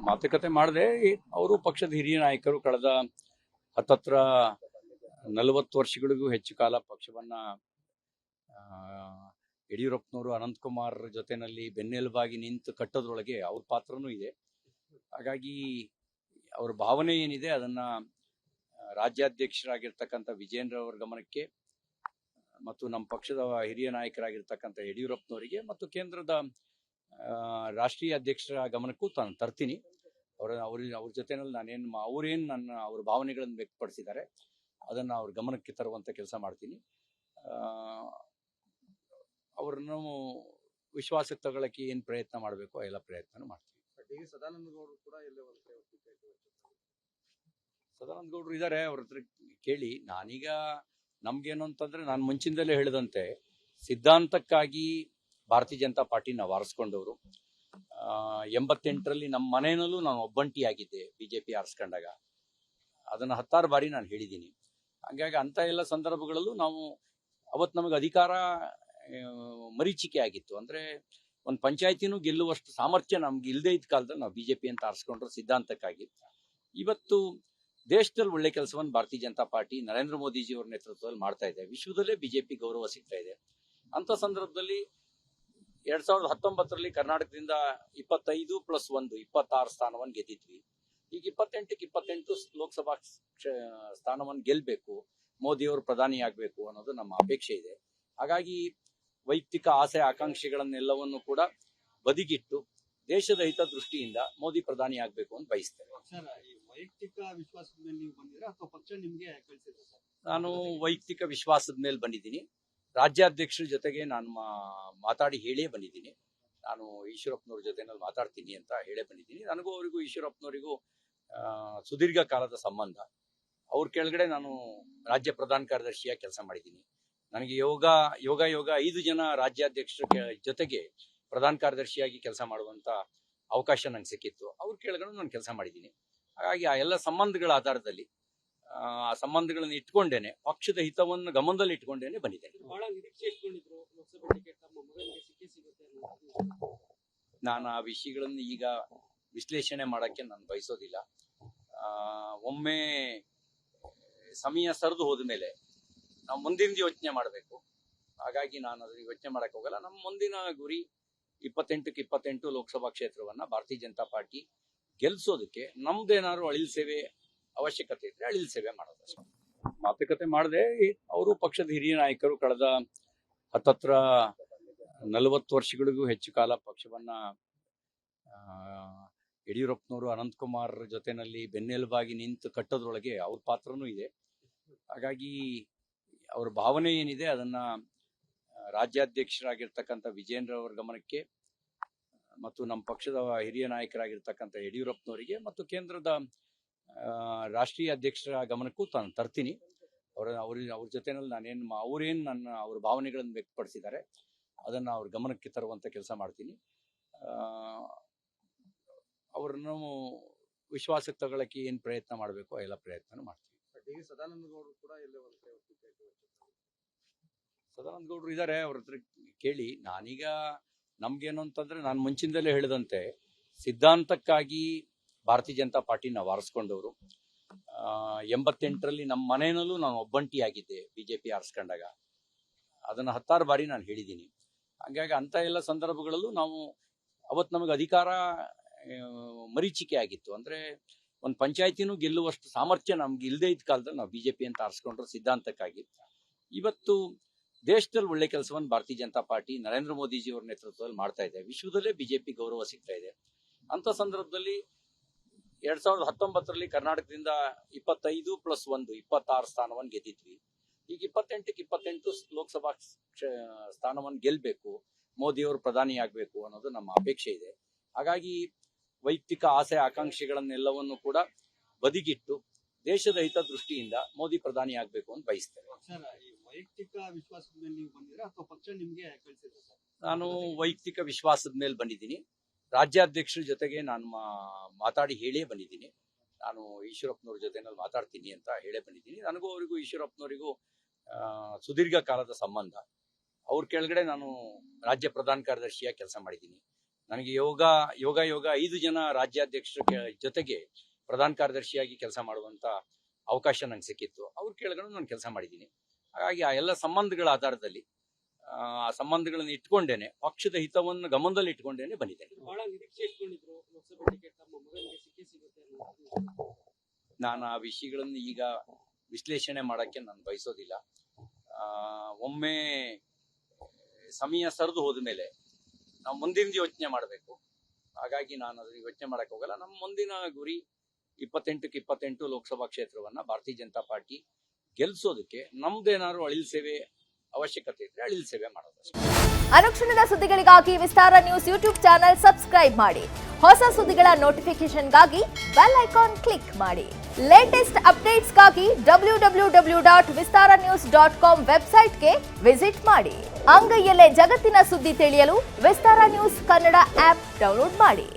ಮಾತುಕತೆ ಮಾಡದೆ ಅವರು ಪಕ್ಷದ ಹಿರಿಯ ನಾಯಕರು ಕಳೆದ ಹತ್ತತ್ರ 40 ವರ್ಷಗಳಿಗೂ ಹೆಚ್ಚು ಕಾಲ ಪಕ್ಷವನ್ನ ಯಡಿಯೂರಪ್ಪನವರು ಅನಂತಕುಮಾರ್ ಜೊತೆನಲ್ಲಿ ಬೆನ್ನೆಲುಬಾಗಿ ನಿಂತು ಕಟ್ಟೋದ್ರೊಳಗೆ ಅವ್ರ ಪಾತ್ರನೂ ಇದೆ. ಹಾಗಾಗಿ ಅವ್ರ ಭಾವನೆ ಏನಿದೆ ಅದನ್ನ ರಾಜ್ಯಾಧ್ಯಕ್ಷರಾಗಿರ್ತಕ್ಕಂಥ ವಿಜೇಂದ್ರ ಅವರ ಗಮನಕ್ಕೆ ಮತ್ತು ನಮ್ಮ ಪಕ್ಷದ ಹಿರಿಯ ನಾಯಕರಾಗಿರ್ತಕ್ಕಂಥ ಯಡಿಯೂರಪ್ಪನವರಿಗೆ ಮತ್ತು ಕೇಂದ್ರದ ರಾಷ್ಟ್ರೀಯ ಅಧ್ಯಕ್ಷರ ಗಮನಕ್ಕೂ ತಾನು ತರ್ತೀನಿ. ಅವ್ರ ಜೊತೆನಲ್ಲಿ ನಾನೇನು ಅವ್ರ ಭಾವನೆಗಳನ್ನು ವ್ಯಕ್ತಪಡಿಸಿದ್ದಾರೆ ಅದನ್ನು ಅವ್ರ ಗಮನಕ್ಕೆ ತರುವಂತ ಕೆಲಸ ಮಾಡ್ತೀನಿ. ಅವ್ರನ್ನು ವಿಶ್ವಾಸಕ್ಕೆ ತಗೊಳ್ಳಕ್ಕೆ ಏನು ಪ್ರಯತ್ನ ಮಾಡಬೇಕು ಆ ಎಲ್ಲ ಪ್ರಯತ್ನ ಮಾಡ್ತೀವಿ. ಸದಾನಂದ ಗೌಡರು ಕೂಡ ಸದಾನಂದ ಗೌಡರು ಇದ್ದಾರೆ, ಅವ್ರ ಹತ್ರ ಕೇಳಿ. ನಾನೀಗ ನಮ್ಗೇನು ಅಂತಂದ್ರೆ ನಾನು ಮುಂಚಿಂದಲೇ ಹೇಳಿದಂತೆ ಸಿದ್ಧಾಂತಕ್ಕಾಗಿ ಭಾರತೀಯ ಜನತಾ ಪಾರ್ಟಿ ನಾವು ಆರಿಸ್ಕೊಂಡವರು. 88ರಲ್ಲಿ ನಮ್ಮ ಮನೆಯಲ್ಲೂ ನಾನು ಒಬ್ಬಂಟಿಯಾಗಿದ್ದೆ ಬಿಜೆಪಿ ಆರಿಸ್ಕೊಂಡಾಗ. ಅದನ್ನ 10 ಬಾರಿ ನಾನು ಹೇಳಿದ್ದೀನಿ. ಹಾಗಾಗಿ ಅಂತ ಎಲ್ಲ ಸಂದರ್ಭಗಳಲ್ಲೂ ನಾವು ಅವತ್ತು ನಮಗೆ ಅಧಿಕಾರ ಮರೀಚಿಕೆ ಆಗಿತ್ತು. ಅಂದ್ರೆ ಒಂದು ಪಂಚಾಯತಿನೂ ಗೆಲ್ಲುವಷ್ಟು ಸಾಮರ್ಥ್ಯ ನಮ್ಗೆ ಇಲ್ಲದೆ ಇದ್ದ ಕಾಲದಲ್ಲಿ ನಾವು ಬಿಜೆಪಿ ಅಂತ ಆರಿಸ್ಕೊಂಡ್ರು ಸಿದ್ಧಾಂತಕ್ಕಾಗಿ. ಇವತ್ತು ದೇಶದಲ್ಲಿ ಒಳ್ಳೆ ಕೆಲಸವನ್ನು ಭಾರತೀಯ ಜನತಾ ಪಾರ್ಟಿ ನರೇಂದ್ರ ಮೋದಿಜಿ ಅವರ ನೇತೃತ್ವದಲ್ಲಿ ಮಾಡ್ತಾ ಇದೆ. ವಿಶ್ವದಲ್ಲೇ ಬಿಜೆಪಿ ಗೌರವ ಸಿಗ್ತಾ ಇದೆ. ಅಂತ ಸಂದರ್ಭದಲ್ಲಿ 2019ರಲ್ಲಿ ಕರ್ನಾಟಕದಿಂದ 25+1 26 ಸ್ಥಾನವನ್ನು ಗೆದ್ದಿದ್ವಿ. ಈಗ 28ಕ್ಕೆ 28 ಲೋಕಸಭಾ ಸ್ಥಾನವನ್ನು ಗೆಲ್ಬೇಕು, ಮೋದಿ ಅವರು ಪ್ರಧಾನಿ ಆಗ್ಬೇಕು ಅನ್ನೋದು ನಮ್ಮ ಅಪೇಕ್ಷೆ ಇದೆ. ಹಾಗಾಗಿ ವೈಯಕ್ತಿಕ ಆಸೆ ಆಕಾಂಕ್ಷೆಗಳನ್ನೆಲ್ಲವನ್ನು ಕೂಡ ಬದಿಗಿಟ್ಟು ದೇಶದ ಹಿತದೃಷ್ಟಿಯಿಂದ ಮೋದಿ ಪ್ರಧಾನಿ ಆಗ್ಬೇಕು ಅಂತ ಬಯಸ್ತೇನೆ. ವೈಯಕ್ತಿಕ ವಿಶ್ವಾಸದ ಮೇಲೆ ನೀವು ಬಂದಿರಾ ಅಥವಾ ಪಕ್ಷ ನಿಮ್ಗೆ ಕಳಿಸಿದೆ ಸರ್? ನಾನು ವೈಯಕ್ತಿಕ ವಿಶ್ವಾಸದ ಮೇಲೆ ಬಂದಿದ್ದೀನಿ. ರಾಜ್ಯಾಧ್ಯಕ್ಷರ ಜೊತೆಗೆ ನಾನು ಮಾತಾಡಿ ಹೇಳೇ ಬಂದಿದ್ದೀನಿ. ನಾನು ಈಶ್ವರಪ್ಪನವ್ರ ಜೊತೆನಲ್ಲಿ ಮಾತಾಡ್ತೀನಿ ಅಂತ ಹೇಳೇ ಬಂದಿದ್ದೀನಿ. ನನಗೂ ಅವರಿಗೂ ಈಶ್ವರಪ್ಪನವರಿಗೂ ಸುದೀರ್ಘ ಕಾಲದ ಸಂಬಂಧ. ಅವ್ರ ಕೆಳಗಡೆ ನಾನು ರಾಜ್ಯ ಪ್ರಧಾನ ಕಾರ್ಯದರ್ಶಿಯಾಗಿ ಕೆಲಸ ಮಾಡಿದ್ದೀನಿ. ನನಗೆ ಯೋಗ 5 ಜನ ರಾಜ್ಯಾಧ್ಯಕ್ಷರ ಜೊತೆಗೆ ಪ್ರಧಾನ ಕಾರ್ಯದರ್ಶಿಯಾಗಿ ಕೆಲಸ ಮಾಡುವಂತ ಅವಕಾಶ ನಂಗೆ ಸಿಕ್ಕಿತ್ತು. ಅವ್ರ ಕೆಳಗಡೆ ನಾನು ಕೆಲಸ ಮಾಡಿದ್ದೀನಿ. ಹಾಗಾಗಿ ಆ ಎಲ್ಲ ಸಂಬಂಧಗಳ ಆಧಾರದಲ್ಲಿ ಆ ಸಂಬಂಧಗಳನ್ನು ಇಟ್ಕೊಂಡೇನೆ, ಪಕ್ಷದ ಹಿತವನ್ನು ಗಮನದಲ್ಲಿ ಇಟ್ಕೊಂಡೇನೆ ಬಂದಿದ್ದೇನೆ. ನಾನು ಆ ವಿಷಯಗಳನ್ನು ಈಗ ವಿಶ್ಲೇಷಣೆ ಮಾಡಕ್ಕೆ ನಾನು ಬಯಸೋದಿಲ್ಲ. ಒಮ್ಮೆ ಸಮಯ ಸರಿದು ಹೋದ್ಮೇಲೆ ನಾವು ಮುಂದಿನ ಯೋಚನೆ ಮಾಡಬೇಕು. ಹಾಗಾಗಿ ನಾನು ಅದನ್ನ ಯೋಚನೆ ಮಾಡಕ್ ಹೋಗಲ್ಲ. ನಮ್ಮ ಮುಂದಿನ ಗುರಿ 28ಕ್ಕೆ 28 ಲೋಕಸಭಾ ಕ್ಷೇತ್ರವನ್ನ ಭಾರತೀಯ ಜನತಾ ಪಾರ್ಟಿ ಗೆಲ್ಸೋದಕ್ಕೆ ನಮ್ದೇನಾದ್ರು ಅಳಿಲ್ ಸೇವೆ ಅವಶ್ಯಕತೆ ಇದ್ರೆ ಅಳಿಲ್ ಸೇವೆ ಮಾಡೋದು. ಮಾತುಕತೆ ಮಾಡದೆ ಅವರು ಪಕ್ಷದ ಹಿರಿಯ ನಾಯಕರು ಕಳೆದ ಹತ್ತತ್ರ 40 ವರ್ಷಗಳಿಗೂ ಹೆಚ್ಚು ಕಾಲ ಪಕ್ಷವನ್ನ ಯಡಿಯೂರಪ್ಪನವರು ಅನಂತಕುಮಾರ್ ಜೊತೆನಲ್ಲಿ ಬೆನ್ನೆಲುಬಾಗಿ ನಿಂತು ಕಟ್ಟೋದ್ರೊಳಗೆ ಅವ್ರ ಪಾತ್ರನೂ ಇದೆ. ಹಾಗಾಗಿ ಅವ್ರ ಭಾವನೆ ಏನಿದೆ ಅದನ್ನ ರಾಜ್ಯಾಧ್ಯಕ್ಷರಾಗಿರ್ತಕ್ಕಂಥ ವಿಜೇಂದ್ರ ಅವರ ಗಮನಕ್ಕೆ ಮತ್ತು ನಮ್ಮ ಪಕ್ಷದ ಹಿರಿಯ ನಾಯಕರಾಗಿರ್ತಕ್ಕಂಥ ಯಡಿಯೂರಪ್ಪನವರಿಗೆ ಮತ್ತು ಕೇಂದ್ರದ ರಾಷ್ಟ್ರೀಯ ಅಧ್ಯಕ್ಷರ ಗಮನಕ್ಕೂ ತಾನು ತರ್ತೀನಿ. ಅವ್ರ ಜೊತೆನಲ್ಲಿ ನಾನೇನು ಅವ್ರ ಭಾವನೆಗಳನ್ನು ವ್ಯಕ್ತಪಡಿಸಿದ್ದಾರೆ ಅದನ್ನ ಅವ್ರ ಗಮನಕ್ಕೆ ತರುವಂತ ಕೆಲಸ ಮಾಡ್ತೀನಿ. ಅವ್ರನ್ನು ವಿಶ್ವಾಸಕ್ಕೆ ತಗೊಳ್ಳಕ್ಕೆ ಏನು ಪ್ರಯತ್ನ ಮಾಡಬೇಕು ಆ ಎಲ್ಲ ಪ್ರಯತ್ನ ಮಾಡ್ತೀವಿ. ಸದಾನಂದ ಗೌಡರು ಕೂಡ ಸದಾನಂದ ಗೌಡರು ಇದ್ದಾರೆ, ಅವ್ರ ಹತ್ರ ಕೇಳಿ. ನಾನೀಗ ನಮ್ಗೇನು ಅಂತಂದ್ರೆ ನಾನು ಮುಂಚಿಂದಲೇ ಹೇಳಿದಂತೆ ಸಿದ್ಧಾಂತಕ್ಕಾಗಿ ಭಾರತೀಯ ಜನತಾ ಪಾರ್ಟಿ ನಾವು ಆರಿಸ್ಕೊಂಡವರು. 88ರಲ್ಲಿ ನಮ್ಮ ಮನೆಯಲ್ಲೂ ನಾನು ಒಬ್ಬಂಟಿಯಾಗಿದ್ದೆ ಬಿಜೆಪಿ ಆರಿಸ್ಕೊಂಡಾಗ. ಅದನ್ನ 10 ಬಾರಿ ನಾನು ಹೇಳಿದ್ದೀನಿ. ಹಾಗಾಗಿ ಅಂತ ಎಲ್ಲ ಸಂದರ್ಭಗಳಲ್ಲೂ ನಾವು ಅವತ್ತು ನಮಗೆ ಅಧಿಕಾರ ಮರೀಚಿಕೆ ಆಗಿತ್ತು. ಅಂದ್ರೆ ಒಂದು ಪಂಚಾಯತಿನೂ ಗೆಲ್ಲುವಷ್ಟು ಸಾಮರ್ಥ್ಯ ನಮ್ಗೆ ಇಲ್ಲದೆ ಇದ್ದ ಕಾಲದಲ್ಲಿ ನಾವು ಬಿಜೆಪಿ ಅಂತ ಆರಿಸ್ಕೊಂಡ್ರು ಸಿದ್ಧಾಂತಕ್ಕಾಗಿ. ಇವತ್ತು ದೇಶದಲ್ಲಿ ಒಳ್ಳೆ ಕೆಲಸವನ್ನು ಭಾರತೀಯ ಜನತಾ ಪಾರ್ಟಿ ನರೇಂದ್ರ ಮೋದಿಜಿ ಅವರ ನೇತೃತ್ವದಲ್ಲಿ ಮಾಡ್ತಾ ಇದೆ. ವಿಶ್ವದಲ್ಲೇ ಬಿಜೆಪಿ ಗೌರವ ಸಿಗ್ತಾ ಇದೆ. ಅಂತ ಸಂದರ್ಭದಲ್ಲಿ 2019ರಲ್ಲಿ ಕರ್ನಾಟಕದಿಂದ 25+1 26 ಸ್ಥಾನವನ್ನು ಗೆದ್ದಿದ್ವಿ. ಈಗ 28ಕ್ಕೆ 28 ಲೋಕಸಭಾ ಸ್ಥಾನವನ್ನು ಗೆಲ್ಬೇಕು, ಮೋದಿ ಅವರು ಪ್ರಧಾನಿ ಆಗ್ಬೇಕು ಅನ್ನೋದು ನಮ್ಮ ಅಪೇಕ್ಷೆ ಇದೆ. ಹಾಗಾಗಿ ವೈಯಕ್ತಿಕ ಆಸೆ ಆಕಾಂಕ್ಷೆಗಳನ್ನೆಲ್ಲವನ್ನು ಕೂಡ ಬದಿಗಿಟ್ಟು ದೇಶದ ಹಿತದೃಷ್ಟಿಯಿಂದ ಮೋದಿ ಪ್ರಧಾನಿ ಆಗ್ಬೇಕು ಅಂತ ಬಯಸ್ತೇನೆ. ವೈಯಕ್ತಿಕ ವಿಶ್ವಾಸದ ಮೇಲೆ ನೀವು ಬಂದಿರಾ ಅಥವಾ ಪಕ್ಷ ನಿಮ್ಗೆ ಕಳಿಸಿದೆ ಸರ್? ನಾನು ವೈಯಕ್ತಿಕ ವಿಶ್ವಾಸದ ಮೇಲೆ ಬಂದಿದ್ದೀನಿ. ರಾಜ್ಯಾಧ್ಯಕ್ಷರ ಜೊತೆಗೆ ನಾನು ಮಾತಾಡಿ ಹೇಳೇ ಬಂದಿದ್ದೀನಿ. ನಾನು ಈಶ್ವರಪ್ಪನವ್ರ ಜೊತೆನಲ್ಲಿ ಮಾತಾಡ್ತೀನಿ ಅಂತ ಹೇಳೇ ಬಂದಿದ್ದೀನಿ. ನನಗೂ ಅವರಿಗೂ ಈಶ್ವರಪ್ಪನವರಿಗೂ ಸುದೀರ್ಘ ಕಾಲದ ಸಂಬಂಧ. ಅವ್ರ ಕೆಳಗಡೆ ನಾನು ರಾಜ್ಯ ಪ್ರಧಾನ ಕಾರ್ಯದರ್ಶಿಯಾಗಿ ಕೆಲಸ ಮಾಡಿದ್ದೀನಿ. ನನಗೆ ಯೋಗ 5 ಜನ ರಾಜ್ಯಾಧ್ಯಕ್ಷರ ಜೊತೆಗೆ ಪ್ರಧಾನ ಕಾರ್ಯದರ್ಶಿಯಾಗಿ ಕೆಲಸ ಮಾಡುವಂತ ಅವಕಾಶ ನಂಗೆ ಸಿಕ್ಕಿತ್ತು. ಅವ್ರು ಕೇಳ್ಕೊಂಡು ನಾನು ಕೆಲಸ ಮಾಡಿದ್ದೀನಿ. ಹಾಗಾಗಿ ಆ ಎಲ್ಲ ಸಂಬಂಧಗಳ ಆಧಾರದಲ್ಲಿ ಆ ಸಂಬಂಧಗಳನ್ನು ಇಟ್ಕೊಂಡೇನೆ, ಪಕ್ಷದ ಹಿತವನ್ನು ಗಮನದಲ್ಲಿ ಇಟ್ಕೊಂಡೇನೆ ಬಂದಿದ್ದೇನೆ. ಬಹಳ ನಿರೀಕ್ಷೆ ಇಟ್ಕೊಂಡಿದ್ರು ಲೋಕಸಭೆ ಟಿಕೆಟ್ ತಮ್ಮ ಮಗನಿಗೆ ಸಿಗುತ್ತೆ ಅನ್ನೋದು. ನಾನು ಆ ವಿಷಯಗಳನ್ನು ಈಗ ವಿಶ್ಲೇಷಣೆ ಮಾಡಕ್ಕೆ ನಾನು ಬಯಸೋದಿಲ್ಲ. ಒಮ್ಮೆ ಸಮಯ ಸರಿದು ಹೋದ ಮೇಲೆ ನಾವು ಮುಂದಿನ ಯೋಚನೆ ಮಾಡಬೇಕು. ಹಾಗಾಗಿ ನಾನು ಅದನ್ನ ಯೋಚನೆ ಮಾಡಕ್ಕೆ ಹೋಗಲ್ಲ. ನಮ್ಮ ಮುಂದಿನ ಗುರಿ 28ಕ್ಕೆ 28 ಲೋಕಸಭಾ ಕ್ಷೇತ್ರವನ್ನ ಭಾರತೀಯ ಜನತಾ ಪಾರ್ಟಿ ಗೆಲ್ಲಿಸೋದಕ್ಕೆ ನಮ್ದೇನಾದ್ರು ಅಳಿಲ್ ಸೇವೆ ಅವಶ್ಯಕತೆ ಇದ್ರೆ ಅಳಿಲ್ ಸೇವೆ ಮಾಡೋದು. ಅನುಕ್ಷಣದ ಸುದ್ದಿಗಳಿಗಾಗಿ ವಿಸ್ತಾರ ನ್ಯೂಸ್ ಯೂಟ್ಯೂಬ್ ಚಾನೆಲ್ ಸಬ್ಸ್ಕ್ರೈಬ್ ಮಾಡಿ. ಹೊಸ ಸುದ್ದಿಗಳ ನೋಟಿಫಿಕೇಶನ್ಗಾಗಿ ಬೆಲ್ ಐಕಾನ್ ಕ್ಲಿಕ್ ಮಾಡಿ. ಲೇಟೆಸ್ಟ್ ಅಪ್ಡೇಟ್ಸ್ಗಾಗಿ www.vistaranews.com ವೆಬ್ಸೈಟ್ಗೆ ವಿಸಿಟ್ ಮಾಡಿ. ಅಂಗೈಯಲ್ಲೇ ಜಗತ್ತಿನ ಸುದ್ದಿ ತಿಳಿಯಲು ವಿಸ್ತಾರ ನ್ಯೂಸ್ ಕನ್ನಡ ಆಪ್ ಡೌನ್ಲೋಡ್ ಮಾಡಿ.